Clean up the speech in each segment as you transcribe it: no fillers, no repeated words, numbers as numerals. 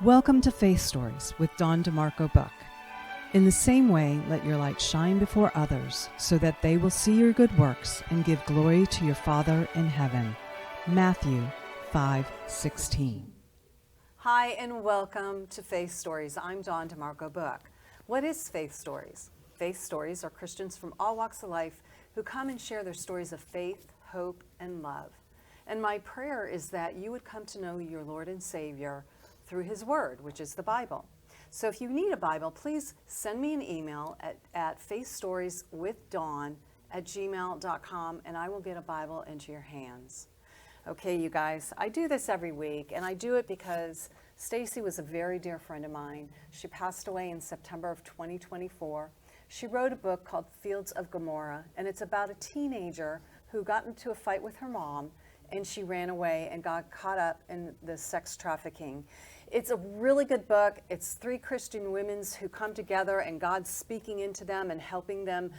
Welcome to Faith Stories with Dawn DeMarco Buck. In the same way, let your light shine before others so that they will see your good works and give glory to your Father in heaven. Matthew 5:16. Hi, and welcome to Faith Stories. I'm Dawn DeMarco Buck. What is Faith Stories? Faith Stories are Christians from all walks of life who come and share their stories of faith, hope, and love. And my prayer is that you would come to know your Lord and Savior through His Word, which is the Bible. So if you need a Bible, please send me an email at faithstorieswithdawn@gmail.com, and I will get a Bible into your hands. Okay, you guys, I do this every week, and I do it because Stacy was a very dear friend of mine. She passed away in September of 2024. She wrote a book called Fields of Gomorrah, and it's about a teenager who got into a fight with her mom, and she ran away and got caught up in the sex trafficking. It's a really good book. It's three Christian women who come together and God's speaking into them and helping them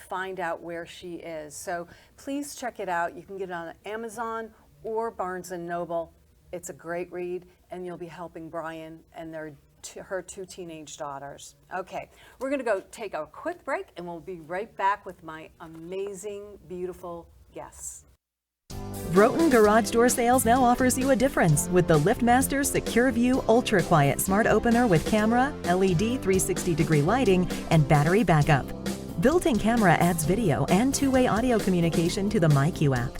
find out where she is. So please check it out. You can get it on Amazon or Barnes & Noble. It's a great read, and you'll be helping Brian and her two teenage daughters. Okay, we're going to go take a quick break, and we'll be right back with my amazing, beautiful guests. Broughton Garage Door Sales now offers you a difference with the LiftMaster Secure View Ultra Quiet Smart Opener with camera, LED 360-degree lighting, and battery backup. Built-in camera adds video and two-way audio communication to the MyQ app.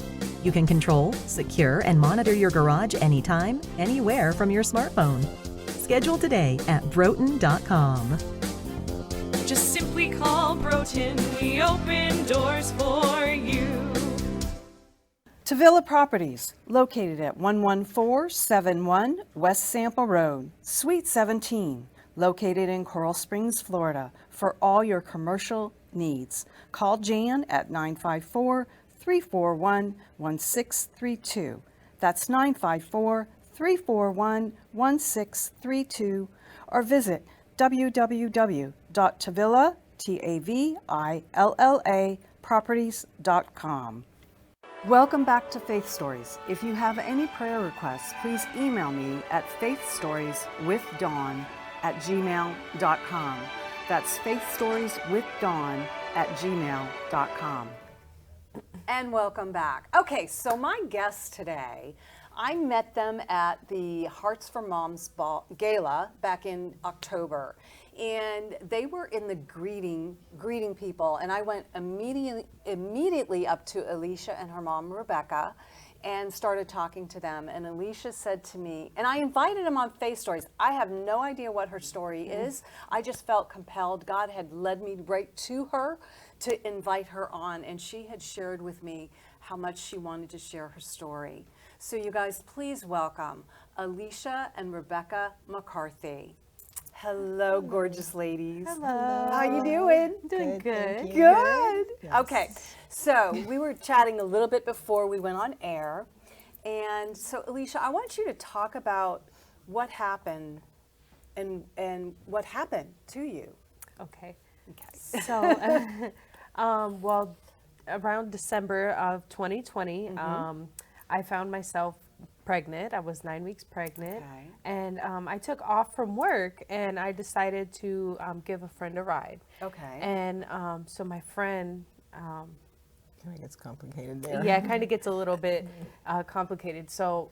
You can control, secure, and monitor your garage anytime, anywhere from your smartphone. Schedule today at Broughton.com. Just simply call Broughton. We open doors for you. Tavilla Properties, located at 11471 West Sample Road, Suite 17, located in Coral Springs, Florida, for all your commercial needs. Call Jan at 954-341-1632. That's 954-341-1632, or visit www.tavilla.properties.com. Welcome back to Faith Stories. If you have any prayer requests, please email me at faithstorieswithdawn@gmail.com. That's faithstorieswithdawn@gmail.com. And welcome back. Okay, so my guests today, I met them at the Hearts for Moms Gala back in October. And they were in the greeting people, and I went immediately up to Alisha and her mom Rebecca and started talking to them. And Alisha said to me, and I invited them on Faith Stories. I have no idea what her story is. I just felt compelled. God had led me right to her to invite her on, and she had shared with me how much she wanted to share her story. So you guys, please welcome Alisha and Rebecca McCarthy. Hello, gorgeous ladies. Hello. How you doing? Doing good. Good. Yes. Okay, so we were chatting a little bit before we went on air. And so, Alisha, I want you to talk about what happened and what happened to you. Okay. Okay. So, well, around December of 2020, I found myself pregnant. I was 9 weeks pregnant. Okay. And I took off from work, and I decided to give a friend a ride. Okay. And so my friend, Kind of gets complicated there. yeah, it kind of gets a little bit complicated. So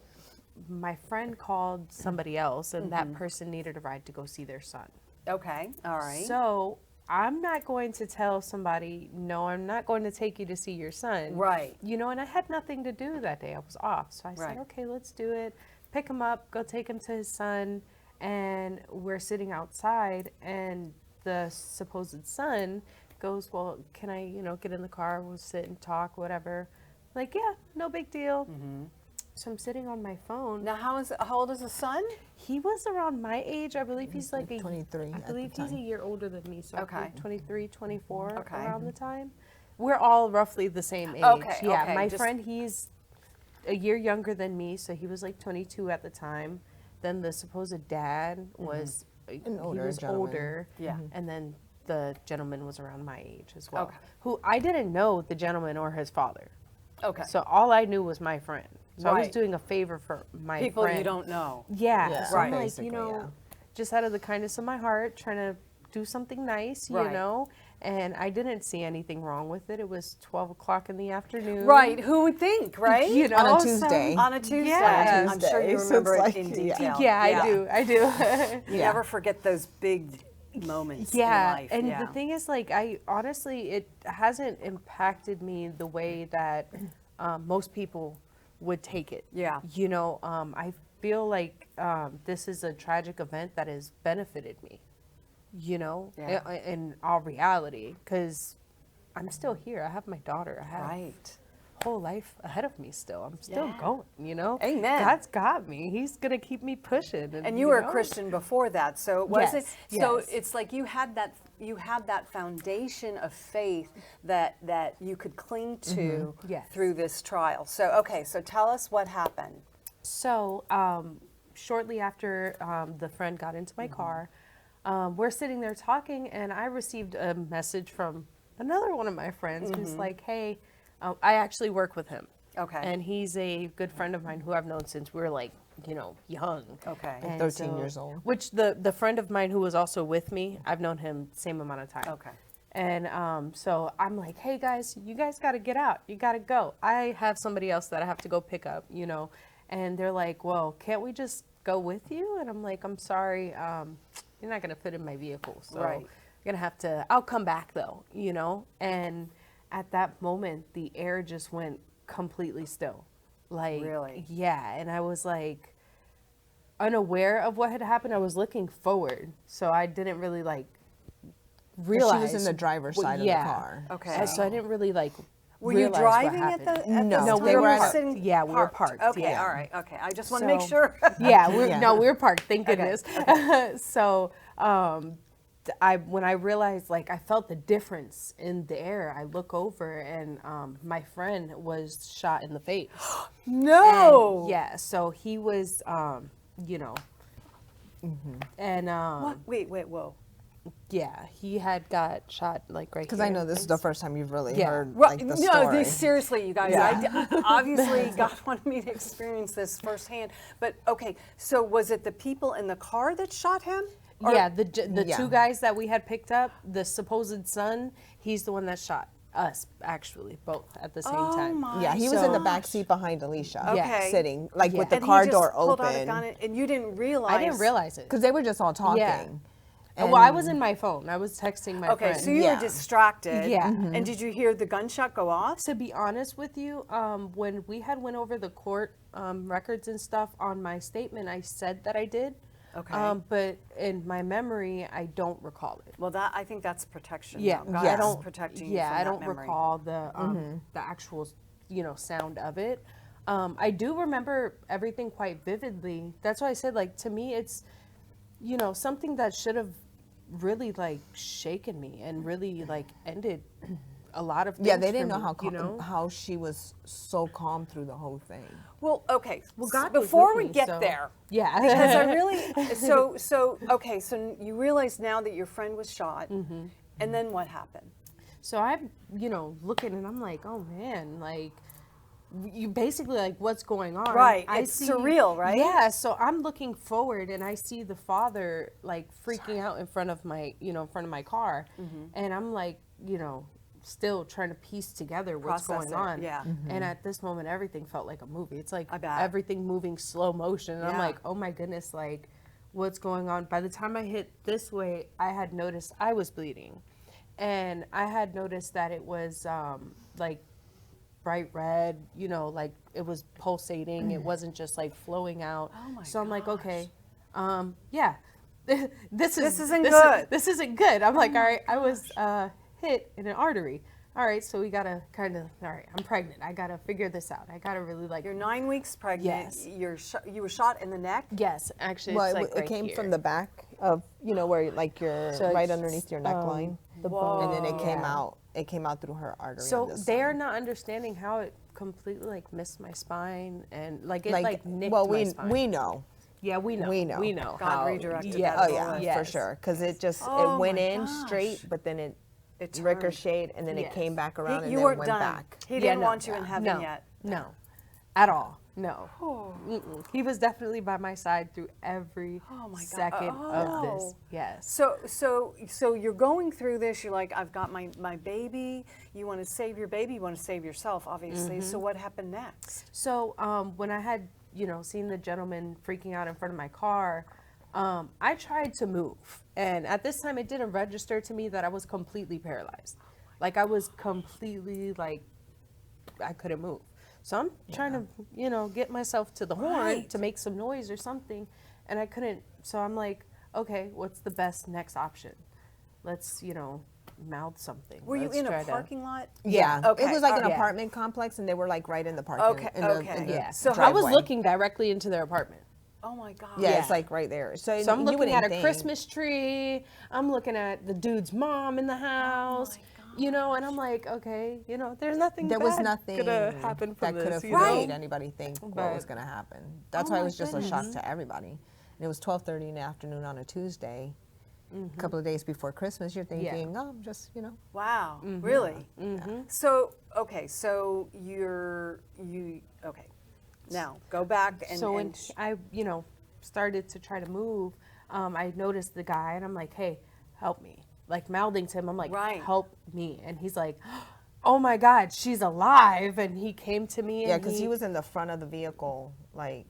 my friend called somebody else, and that person needed a ride to go see their son. Okay. All right. So I'm not going to tell somebody, no, I'm not going to take you to see your son. Right. You know, and I had nothing to do that day. I was off. So I Right. said, okay, let's do it. Pick him up, go take him to his son. And we're sitting outside, and the supposed son goes, well, can I, get in the car? We'll sit and talk, whatever. Like, yeah, no big deal. So I'm sitting on my phone. Now, how old is the son? He was around my age. I believe he's like 23 I at the believe he's a time. year older than me. So I Okay. think 23, 24 Okay. around the time. We're all roughly the same age. Okay, Yeah, okay, my just- friend, he's a year younger than me, so he was like 22 at the time. Then the supposed dad was he older was gentleman. older. Yeah. And then the gentleman was around my age as well. Okay. Who I didn't know the gentleman or his father. Okay. So all I knew was my friend. So I was Right. doing a favor for my People friend. you don't know. Yeah, Yeah, so I'm like, basically, yeah. just out of the kindness of my heart, trying to do something nice, Right. you know? And I didn't see anything wrong with it. It was 12 o'clock in the afternoon. Right. Who would think, right? You know, On a so- Tuesday. On a Tuesday. Yeah. I'm sure you Tuesday, so remember it's it like, in yeah. detail. Yeah, I do. You never forget those big moments Yeah, in life. and yeah. the thing is, like, I honestly, it hasn't impacted me the way that most people would take it. Yeah. You know, I feel like this is a tragic event that has benefited me, you know, Yeah. in all reality, because I'm still here. I have my daughter. I have Right. whole life ahead of me still. I'm still Yeah. going, you know. Amen. God's got me. He's going to keep me pushing. And you were know? a Christian before that, so it wasn't. Yes, So yes. it's like you had that foundation of faith that you could cling to Yes. through this trial. So okay, so tell us what happened. So shortly after the friend got into my car, we're sitting there talking, and I received a message from another one of my friends who's like, hey, I actually work with him. Okay. And he's a good friend of mine who I've known since we were like, young. Okay. And 13 years old. Which the friend of mine who was also with me, I've known him same amount of time. Okay. And so I'm like, hey guys, you guys got to get out. You got to go. I have somebody else that I have to go pick up, you know. And they're like, well, can't we just go with you? And I'm like, I'm sorry, you're not going to fit in my vehicle. So Right. you're going to have to, I'll come back though, you know. And at that moment, the air just went completely still. Like, Really? yeah. And I was like, unaware of what had happened. I was looking forward. So I didn't really like realize. She was in the driver's side of the car. Okay. So I didn't really like. Were you realize what driving at the happened. at No, this no, time? they You were at- sitting yeah, we were parked, Okay, yeah. all right, okay. I just want to make sure. Yeah, Yeah. we were parked. Thank Okay, goodness. So when I realized, like, I felt the difference in the air. I look over, and my friend was shot in the face. No. And, yeah. So he was, you know, and What? Wait, whoa. yeah, he had got shot like right Because here. I know this is the first time you've really Yeah. heard Well, like the no, story. seriously, you guys. Obviously, God wanted me to experience this firsthand. But okay, so was it the people in the car that shot him? Or- Yeah, the Yeah. two guys that we had picked up, the supposed son, he's the one that shot us, actually, both at the same time. my Yeah, he was in the So- back seat behind Alicia, Okay. sitting like with the And car he just door pulled out a gun open. and you didn't realize. I didn't realize it. Because they were just all talking. Yeah. And Well, I was in my phone. I was texting my Okay, friend. so you Yeah. were distracted. Yeah. And did you hear the gunshot go off? To be honest with you, when we had went over the court records and stuff on my statement, I said that I did. Okay. But in my memory, I don't recall it. Well, I think that's protection. Yeah, though. God I is don't. protecting you Yeah, from I that don't memory. recall the actual, sound of it. I do remember everything quite vividly. That's why I said, like, to me, it's, something that should have really like shaken me and really like ended a lot of things. Yeah, they didn't for know me, how she was so calm through the whole thing. Well, okay. Well, God was before with we me, get so- there, Yeah. because I really so you realize now that your friend was shot, Mm-hmm. and then what happened? So I'm, looking and I'm like, oh man, like, you basically like, what's going on? Right, it's surreal, right? Yeah. So I'm looking forward and I see the father like freaking out in front of my, car, Mm-hmm. and I'm like, still trying to piece together what's Process going it, on. yeah. And at this moment, everything felt like a movie. It's like I bet. everything moving slow motion. And I'm Yeah. like, oh my goodness, like, what's going on? By the time I hit this way, I had noticed I was bleeding. And I had noticed that it was like bright red, like it was pulsating. It wasn't just like flowing out. Oh my so I'm like, gosh. okay, yeah, this isn't good. This isn't good. I'm like, all right, I was hit in an artery. All right, so we gotta kind of, all right, I'm pregnant. I gotta figure this out. I gotta really like. You're 9 weeks pregnant. Yes. You were shot in the neck. Yes, actually, Well, it's it, like it right came here. from the back of where like your So right it's, underneath your neckline, the Whoa. and then it came Yeah. out. It came out through her artery. So on this they're side. not understanding how it completely like missed my spine and like it nicked well, my spine. we know. Yeah, we know. We know. We know. God how, redirected yeah, that Oh yeah, bullet. yes. for sure. Because it just Oh, it went my in gosh. straight, but then it It ricocheted, and then it Yes. came back around, and You then weren't went done. back. He Yeah, didn't no. want you in heaven No, yet. no, at all. No. Mm-mm. He was definitely by my side through every second of this. Yes. So you're going through this. You're like, I've got my baby. You want to save your baby. You want to save yourself, obviously. So what happened next? So when I had, seen the gentleman freaking out in front of my car, I tried to move. And at this time, it didn't register to me that I was completely paralyzed. Like, I was completely, like, I couldn't move. So I'm trying to, get myself to the horn to make some noise or something. And I couldn't. So I'm like, okay, what's the best next option? Let's, mouth something. Were you Let's in a try to- parking lot? Yeah. Okay. It was like an Yeah. apartment complex, and they were like right in the parking. Okay, In the, okay. in the Yeah. So I was driveway. looking directly into their apartment. Oh my God. Yeah, it's like right there. So, So I'm you looking wouldn't at a think. Christmas tree. I'm looking at the dude's mom in the house. And I'm like, okay, there's nothing. There was bad nothing gonna happen from that could this. have made anybody think what was But- going to happen. That's why it was just a shock to everybody. And it was 12:30 in the afternoon on a Tuesday. A couple of days before Christmas, you're thinking, oh, I'm just, Wow. Really? So okay. So okay. Now go back and. So when and I, started to try to move, I noticed the guy, and I'm like, hey, help me. Like mouthing to him, I'm like, Right. help me. And he's like, oh my God, she's alive. And he came to me. Yeah, and because he was in the front of the vehicle, like,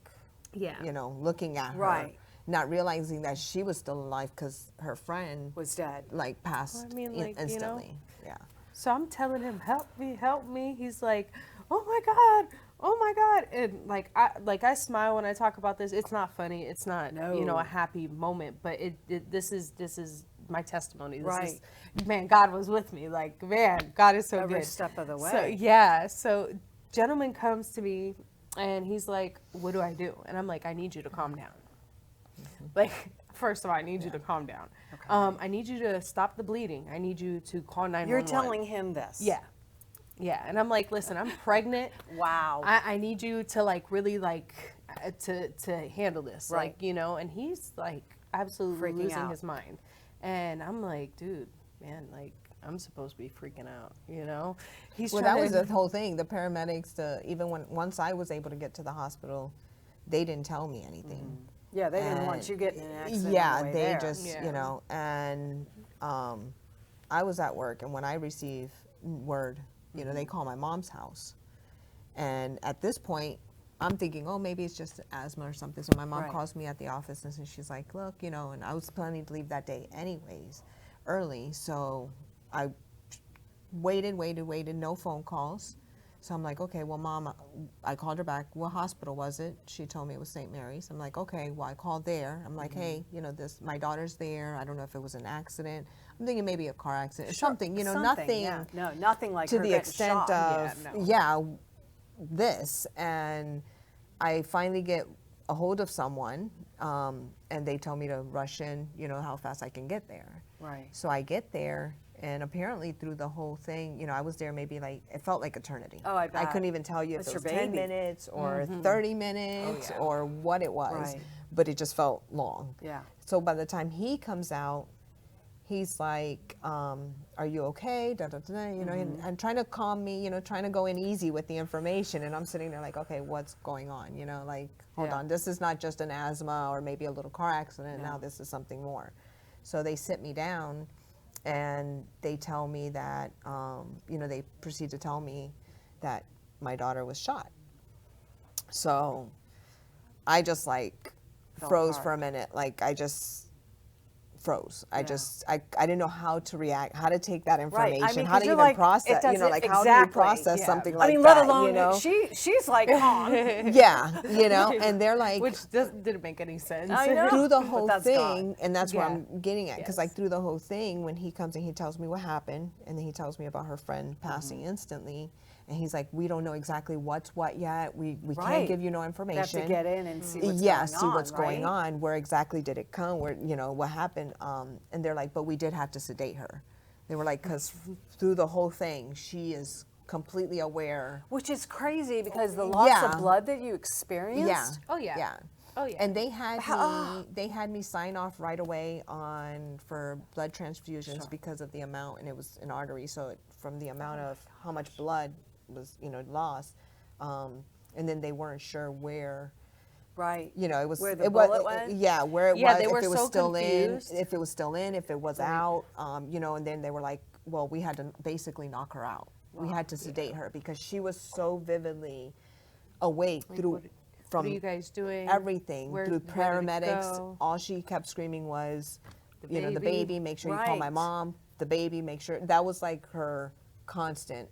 looking at her. Right. Not realizing that she was still alive because her friend was dead. like passed I mean, like, instantly. Yeah. So I'm telling him, help me. He's like, oh my God. And I smile when I talk about this. It's not funny. It's not, a happy moment, but this is my testimony. This is, man, God was with me. Like, man, God is so Every good. step of the way. So, yeah. So gentleman comes to me and he's like, what do I do? And I'm like, I need you to calm down. Like, first of all, I need you to calm down. Okay. I need you to stop the bleeding. I need you to call 911. You're telling him this. Yeah. Yeah. And I'm like, listen, I'm pregnant. Wow. I need you to really to handle this. Right. And he's like absolutely Freaking losing out. his mind. And I'm like, dude, man, like I'm supposed to be freaking out, He's Well, trying that was to, the whole thing. The paramedics, even once I was able to get to the hospital, they didn't tell me anything. Yeah, they didn't And want you getting in an accident. Yeah, on the way they there. just, and I was at work, and when I receive word, they call my mom's house. And at this point, I'm thinking, oh, maybe it's just asthma or something. So my mom Right. calls me at the office, and she's like, look, and I was planning to leave that day anyways, early. So I waited, no phone calls. So I'm like, okay, well, Mom, I called her back. What hospital was it? She told me it was St. Mary's. I'm like, okay, well, I called there. I'm like, hey, my daughter's there. I don't know if it was an accident. I'm thinking maybe a car accident, something, nothing. Yeah. No, nothing like to her the getting extent shot. of this. And I finally get a hold of someone, and they tell me to rush in, how fast I can get there. Right. So I get there, and apparently through the whole thing, I was there maybe it felt like eternity. Oh, I bet. I couldn't even tell you if That's it was your 10 baby. minutes or 30 minutes or what it was, Right. but it just felt long. Yeah. So by the time he comes out, he's like, are you okay? Da, da, da, da, and trying to calm me, trying to go in easy with the information. And I'm sitting there like, okay, what's going on? Hold on, this is not just an asthma or maybe a little car accident. Now this is something more. So they sit me down and they tell me that, they proceed to tell me that my daughter was shot. So I just froze for a minute. I just froze. I didn't know how to react, how to take that information, Right. I mean, how 'cause to you're even like, process, it doesn't- how do you exactly. process Yeah. something I like mean, that, let alone she's like calm. Yeah, and they're like, which didn't make any sense. I know. through the But whole that's thing, God. and that's what Yeah. I'm getting at, because Yes. through the whole thing, when he comes and he tells me what happened, and then he tells me about her friend passing instantly, and he's like, we don't know exactly what's what yet. We Right. can't give you no They information. have to get in and see what's yeah, going see on. what's going right? on. Where exactly did it come? Where what happened? And they're like, but we did have to sedate her. They were like, because through the whole thing, she is completely aware. Which is crazy because the loss Yeah. of blood that you experienced. Yeah. Oh, yeah. Yeah. Oh, yeah. And they had me sign off right away for blood transfusions because of the amount, and it was an artery, so from the amount of how much blood was lost, and then they weren't sure where. Right. You know, it was Where the it was bullet went? yeah, where it Yeah, was, they if were it was so still confused. if it was still in, if it was out, you know, and then they were like, well, we had to basically knock her out. We had to sedate her because she was so vividly awake through what from are you guys doing? everything Where- through where did it paramedics. go? All she kept screaming was, The you know, the baby. baby, make sure you call my Right. mom. The baby, make sure. That was like her constant,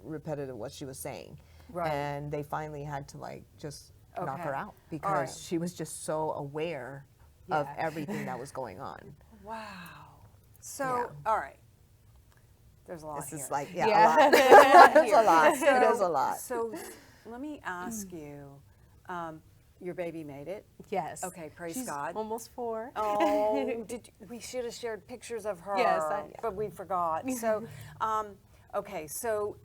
repetitive what she was saying. Right. And they finally had to like just knock her Okay. out All because right. she was just so aware of Yeah. everything that was going on. Wow. So, Yeah. all right. There's a lot This here. is like, Yeah. a lot. It's a lot. It is a lot. So let me ask you, your baby made it. Yes. Okay, praise She's God. Almost 4. Oh, we should have shared pictures of her. Yes, but we forgot. So, okay, so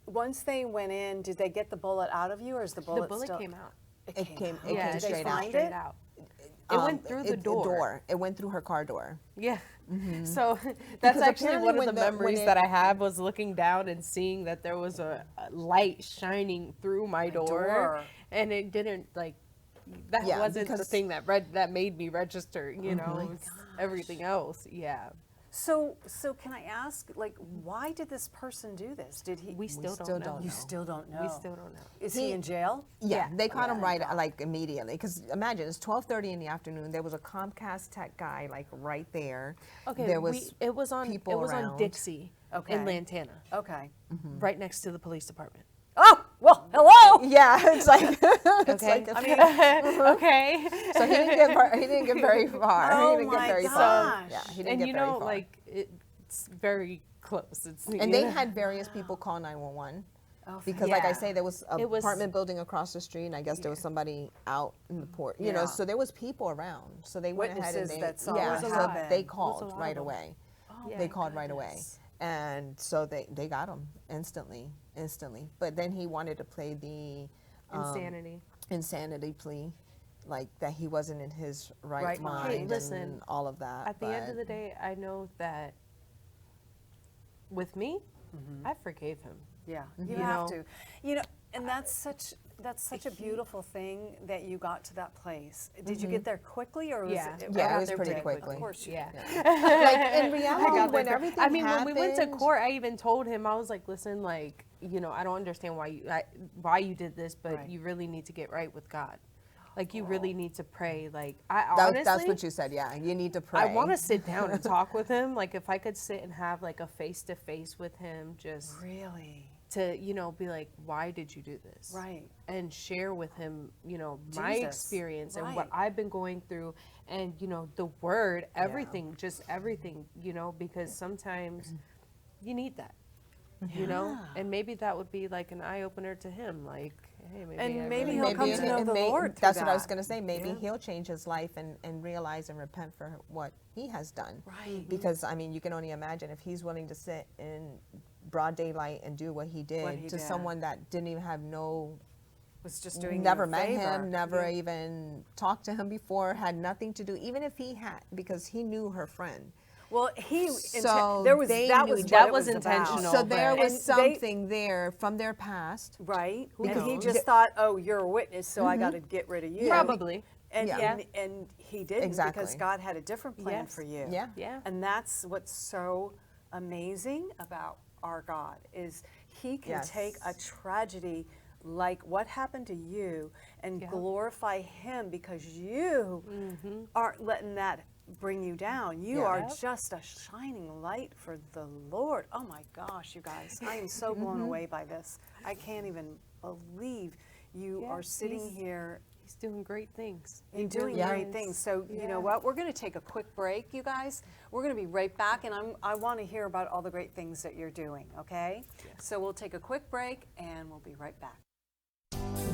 once they went in, did they get the bullet out of you, or is the bullet The bullet still? came out. It came Yeah, Did they straight find out. it? It went through the door. It went through her car door. Yeah. So that's Because actually apparently one of when the the- when memories it- that I have was looking down and seeing that there was a light shining through my door, door. and it didn't like that Yeah, wasn't the because- thing that made me register. You know, it was everything else. Yeah. So can I ask, like, why did this person do this? Did he? We still still don't know. don't You know. still don't know. We still don't know. Is he in jail? Yeah, Yeah. they caught him right like immediately. Because imagine it's 12:30 in the afternoon. There was a Comcast tech guy like right there. Okay. there was it was on people it was around. on Dixie Okay. in Lantana, Okay. right next to the police department. Oh, well, hello. Yeah, it's like it's Okay. like I mean, Okay. so he didn't get very far. Oh he didn't my get very gosh. far. Yeah, he didn't And get you very know, far. like it's very close. It's And they had various people call 911 because, like I Yeah. say, there was an It was- apartment building across the street, and I guess there was somebody out in the port. You know, Yeah. so there was people around. So they went ahead and Witnesses they that saw yeah, what so happened. they There was a called lot right of 'em. away. Yeah. They called right away, and so they got him instantly. But then he wanted to play the insanity plea, like that he wasn't in his right mind. Hey, listen, and all of that. At the end of but- the day, I know that with me, I forgave him. Yeah, Mm-hmm. you You have know? to. You know, and that's such a beautiful thing that you got to that place. Did you get there quickly, or was Yeah. it? Yeah, it got was there pretty quick? quickly. Of course, you Yeah. did. like in reality, got when there. everything I mean, when we went to happened- court, I even told him, I was like, listen, like, you know, I don't understand why you did this, but Right. you really need to get right with God. Like, you really need to pray. Like, I That- honestly, that's what you said. Yeah, you need to pray. I want to sit down and talk with him. Like, if I could sit and have like a face-to-face with him, just Really? to, you know, be like, why did you do this? Right. And share with him, you know, my Jesus. experience and Right. what I've been going through and, you know, the word, everything, just everything, you know, because sometimes you need that, you know, and maybe that would be like an eye opener to him. Like, hey, maybe And I maybe really he'll come to know it the may- Lord through That's what I was that. going to say. Maybe Yeah. he'll change his life and realize and repent for what he has done. Right. Because I mean, you can only imagine if he's willing to sit in broad daylight and do what he did he to did. someone that didn't even have Was just doing never you a met favor. him, never even talked to him before, had nothing to do, even if he had, because he knew her friend. Well, So there was they that knew was that what it was about. intentional. So there but- was And they- something there from their past. Right. Who And he knows? just thought, oh, you're a witness, so I got to get rid of you. Probably. And, Yeah. and he didn't because Exactly. God had a different plan Yes. for you. Yeah. Yeah. And that's what's so amazing about our God is he can take a Yes. tragedy like what happened to you and Yeah. glorify him because you aren't letting that bring you down. You Yeah. are Yep. just a shining light for the Lord. Oh my gosh, you guys. I am so blown away by this. I can't even believe you Yeah, are sitting he's- here He's doing great things. and doing Yeah. great things. So you know Yeah. what? We're going to take a quick break, you guys. We're going to be right back, and I want to hear about all the great things that you're doing. Okay? So we'll take a quick break, and we'll be right back.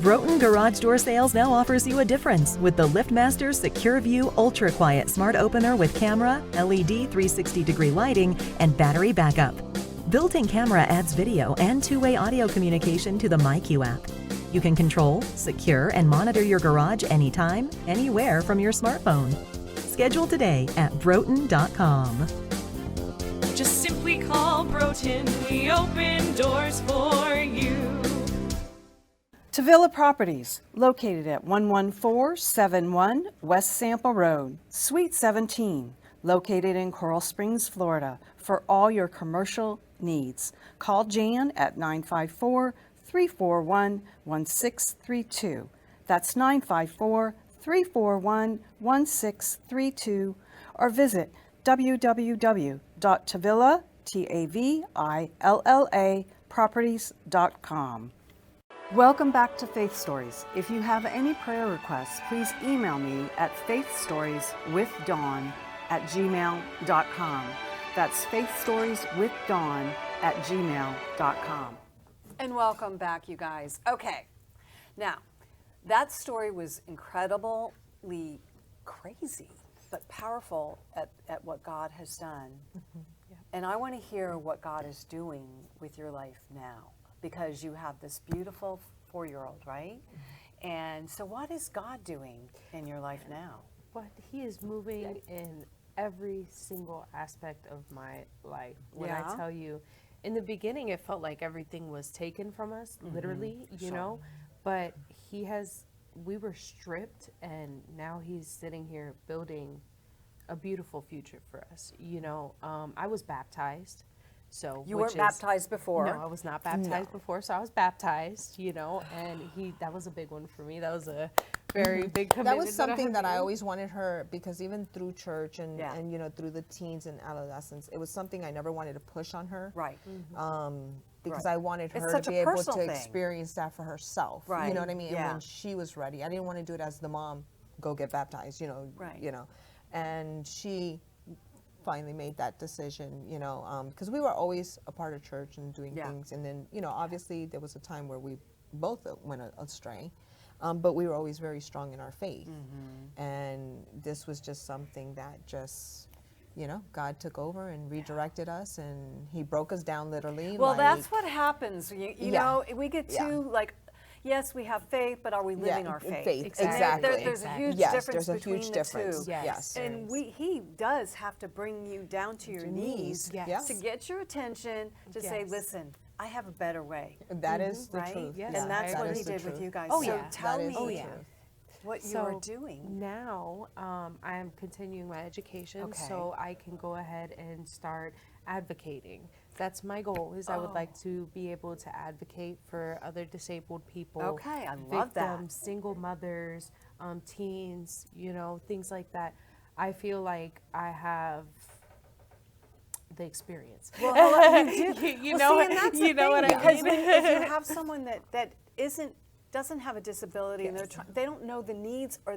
Broughton Garage Door Sales now offers you a difference with the LiftMaster Secure View Ultra Quiet Smart Opener with camera, LED 360-degree lighting, and battery backup. Built-in camera adds video and two-way audio communication to the MyQ app. You can control, secure, and monitor your garage anytime, anywhere from your smartphone. Schedule today at broughton.com. Just simply call Broughton. We open doors for you. Tavilla Properties, located at 11471 West Sample Road, Suite 17, located in Coral Springs, Florida, for all your commercial needs. Call Jan at 954-341-1632. That's 954-341-1632, or visit www.tavilla.properties.com. Welcome back to Faith Stories. If you have any prayer requests, please email me at faithstorieswithdawn@gmail.com. That's faithstorieswithdawn@gmail.com. And welcome back, you guys. Okay, now that story was incredibly crazy, but powerful at what God has done. And I want to hear what God is doing with your life now, because you have this beautiful 4-year-old, right? And so what is God doing in your life now? But he is moving in every single aspect of my life. When I tell you, in the beginning, it felt like everything was taken from us, literally, you know, but we were stripped, and now he's sitting here building a beautiful future for us. You know, I was baptized. So you weren't baptized before? No, I was not baptized before, so I was baptized, you know, and that was a big one for me. That was a very big commitment. That was something that I always wanted her, because even through church and you know, through the teens and adolescence, it was something I never wanted to push on her. Right. Because I wanted her to be able to experience that for herself. Right. You know what I mean? And when she was ready, I didn't want to do it as the mom, go get baptized, you know. Right. You know, and she finally made that decision, you know, because we were always a part of church and doing things, and then, you know, obviously there was a time where we both went astray, but we were always very strong in our faith, and this was just something that just, you know, God took over and redirected us, and he broke us down literally. Well, that's what happens. You know, we get too like, yes, we have faith, but are we living our faith? Exactly. There's a huge difference there's a between huge the difference. two. Yes. And he does have to bring you down to your knees to get your attention, to say, listen, I have a better way. That is the truth. Yes. And that's what he did with you guys. Oh, so yeah. tell me what So you're doing. Now, I am continuing my education, so I can go ahead and start advocating. That's my goal, is I would like to be able to advocate for other disabled people. Okay, I love that. Victims, single mothers, teens, you know, things like that. I feel like I have the experience. Well, you do. you know, and that's you know what I mean? Because if you have someone that doesn't have a disability, and they don't know the needs or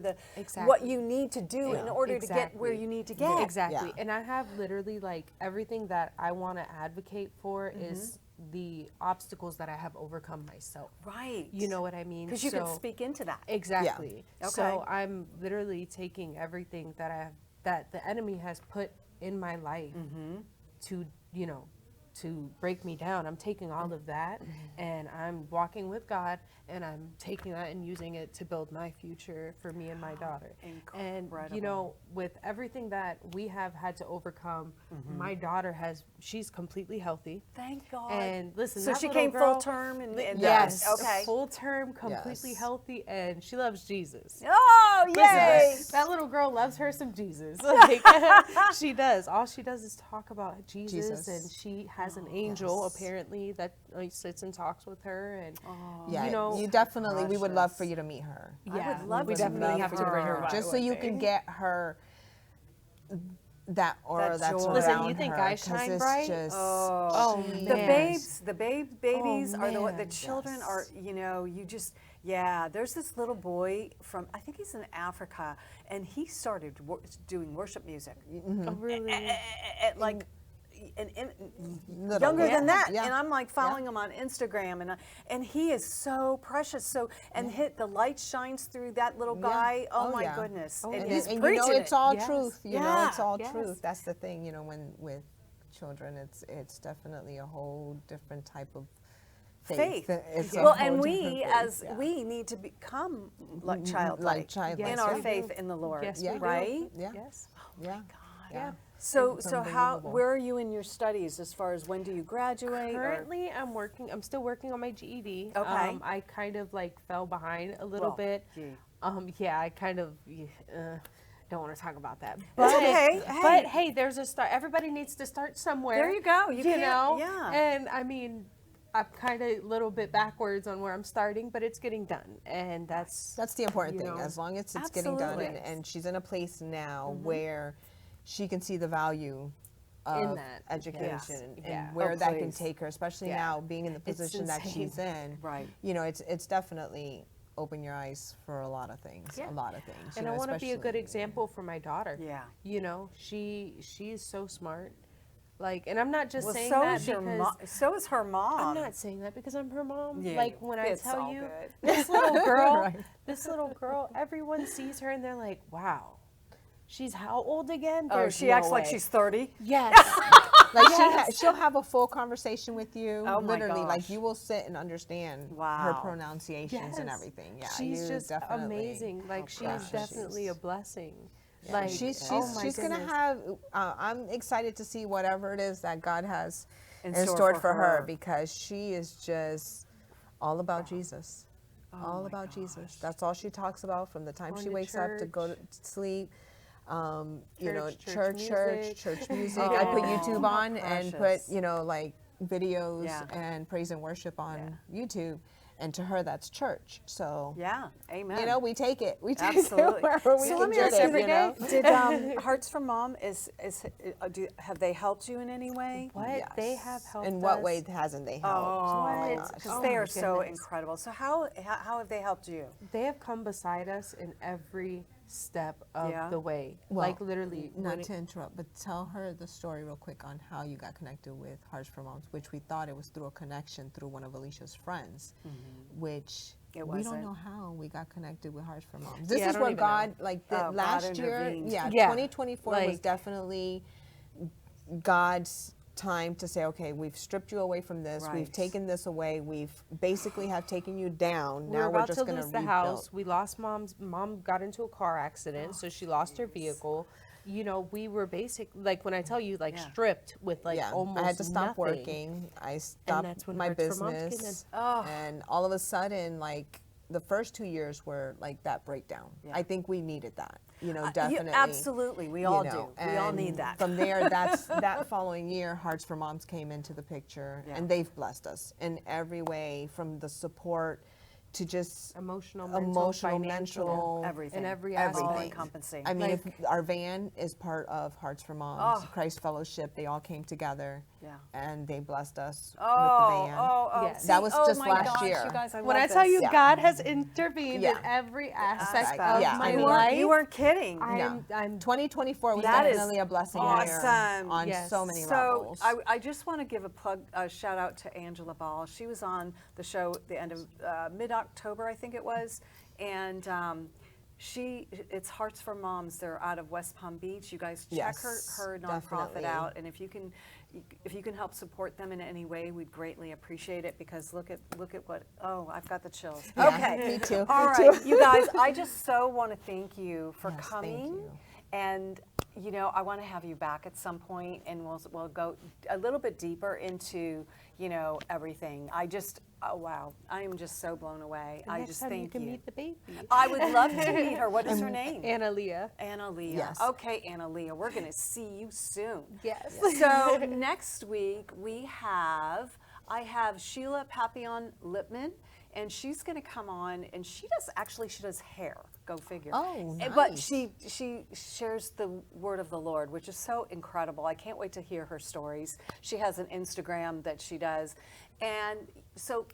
what you need to do in order to get where you need to get. Exactly. And I have literally like everything that I want to advocate for is the obstacles that I have overcome myself. Right. You know what I mean? Because you can speak into that. Exactly. Yeah. Okay. So I'm literally taking everything that the enemy has put in my life to, you know, to break me down. I'm taking all of that and I'm walking with God, and I'm taking that and using it to build my future for me and my daughter. Incredible. And, you know, with everything that we have had to overcome, my daughter she's completely healthy. Thank God. And listen, so that she little came girl, full term and yes, okay. full term, completely healthy, and she loves Jesus. Oh, yay! Listen, that little girl loves her some Jesus. Like, she does. All she does is talk about Jesus. And she has an angel apparently that sits and talks with her, and you know, you definitely. We would love for you to meet her. I would love we to definitely meet have to bring her by just so you can get her that aura that's around Listen, you think her, I shine bright? Just, the babies are the children are, you know, there's this little boy from, I think he's in Africa, and he started doing worship music. Oh, really? Like, younger than that, and I'm like following him on Instagram, and he is so precious. So hit the light shines through that little guy. Oh my goodness! And he's you preaching know it's all truth. You know Yeah. it's all truth. That's the thing. You know, when with children, it's definitely a whole different type of faith. It's a Well, whole and different we faith, we need to become like childlike childlike. in Yes, our we faith do. in the Lord, Yes, we do. right? Yeah. Yes. Yeah. God. Yeah. So It's how, unbelievable. where are you in your studies as far as when do you graduate? or- Currently, I'm still working on my GED. Okay. I kind of like fell behind a little Well, bit. gee. Yeah, I kind of don't want to talk about that. It's okay. But hey, there's a start. Everybody needs to start somewhere. There you go. You You can't- know? yeah. And I mean, I'm kind of a little bit backwards on where I'm starting, but it's getting done. And that's That's the important you thing. know. As long as it's getting done, Absolutely. and she's in a place now where she can see the value of that, education and Yeah. where Oh, that can please. take her, especially Yeah. now being in the It's position that she's in. Right. You know, it's definitely open your eyes for a lot of things. Yeah. A lot of things. And you I know, want to be a good especially- example for my daughter. Yeah. You know, she is so smart. Like, and I'm not just Well, saying so that is your because mom. So is her mom. I'm not saying that because I'm her mom. Yeah, Like when I it's tell all you good. this little girl, Right. this little girl, everyone sees her and they're like, "Wow, she's how old again?" Oh, There's she no acts like way." she's 30. Yes. Like Yes. she'll have a full conversation with you. Oh my literally, gosh. like you will sit and understand her Wow. pronunciations and Yes. everything. Yeah, She's you just definitely, amazing. Like she's yeah, definitely she's- a blessing. Like she's oh my she's gonna goodness. have. I'm excited to see whatever it is that God has In in store store for for her her. because she is just all about Jesus. All about Jesus. That's all she talks about from the time Going she to wakes up to go to sleep. You know, Church music. church music. I put Oh, YouTube how on and put, precious. you know, like videos Yeah. and praise and worship on YouTube. And to her, that's church. So, Yeah. Amen. you know, we take it. We take Absolutely. it wherever we So can let me get ask it, you, you know? did Hearts for Mom have they helped you in any way? What they Yes. have helped In what us. way hasn't they helped? Oh, What? because Oh they my are so goodness. incredible. So how have they helped you? They have come beside us in every step of Yeah. the way. Well, like literally. when Not it- to interrupt, but tell her the story real quick on how you got connected with Hearts for Moms, which we thought it was through a connection through one of Alicia's friends, which It we wasn't. don't know how we got connected with Hearts for Moms. This Yeah, I is don't what even know. God, like the, Oh, God last year, intervened. yeah, Yeah, 2024 was like- definitely God's time to say, okay, we've stripped you away from this, Right. we've taken this away, we've basically have taken you down. We now were we're about just to going to lose the house. We lost mom got into a car accident, so she lost her vehicle. You know, we were like when I tell you like Yeah. stripped with like yeah, almost I had to stop nothing. working. I stopped that's when my Hearts for Moms came in. business, Oh. and all of a sudden, like the first 2 years were like that breakdown. Yeah. I think we needed that. You know, You- definitely. absolutely, we you all know, do. We all need and that. From there, that following year, Hearts for Moms came into the picture, Yeah. and they've blessed us in every way, from the support to just Emotional, mental, emotional, financial, mental, Everything. in every All aspect. encompassing. I mean, Like- if our van is part of Hearts for Moms, Oh. Christ Fellowship. They all came together, Yeah. and they blessed us Oh, with the van. Yes. That was oh just my last gosh, year. You guys, When love I tell this. you Yeah. God has intervened Yeah. in every aspect Aspect. of Yeah, my I mean, life, you weren't kidding. I'm 2024 was That is definitely a blessing awesome. year on Yes. so many So levels. I just want to give a shout out to Angela Ball. She was on the show at the end of mid-October, I think it was, and it's Hearts for Moms. They're out of West Palm Beach. You guys check Yes, her nonprofit definitely. out, and if you can help support them in any way, we'd greatly appreciate it. Because look at what I've got the chills. Yeah, Okay, me too, All me right, too. you guys. I just so want to thank you for Yes, thank coming. you. And I want to have you back at some point, and we'll go a little bit deeper into everything. Oh wow, I am just so blown away. I next just time thank you can meet the baby. I would love to meet her. What is her name? Annalia. Annalia. Yes. Okay, Annalia, we're going to see you soon. Yes. So next week I have Sheila Papillon Lipman, and she's going to come on, and she does hair. Go figure. Oh, But nice. she shares the word of the Lord, which is so incredible. I can't wait to hear her stories. She has an Instagram that she does, and so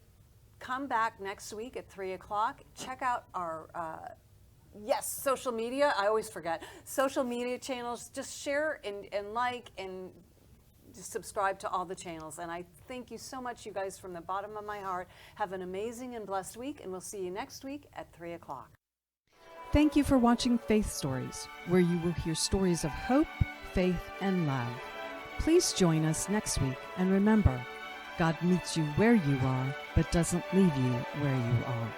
come back next week at 3:00. Check out our. Social media. I always forget. Social media channels. Just share and like and subscribe to all the channels. And I thank you so much, you guys, from the bottom of my heart. Have an amazing and blessed week, and we'll see you next week at 3:00. Thank you for watching Faith Stories, where you will hear stories of hope, faith, and love. Please join us next week, and remember, God meets you where you are, but doesn't leave you where you are.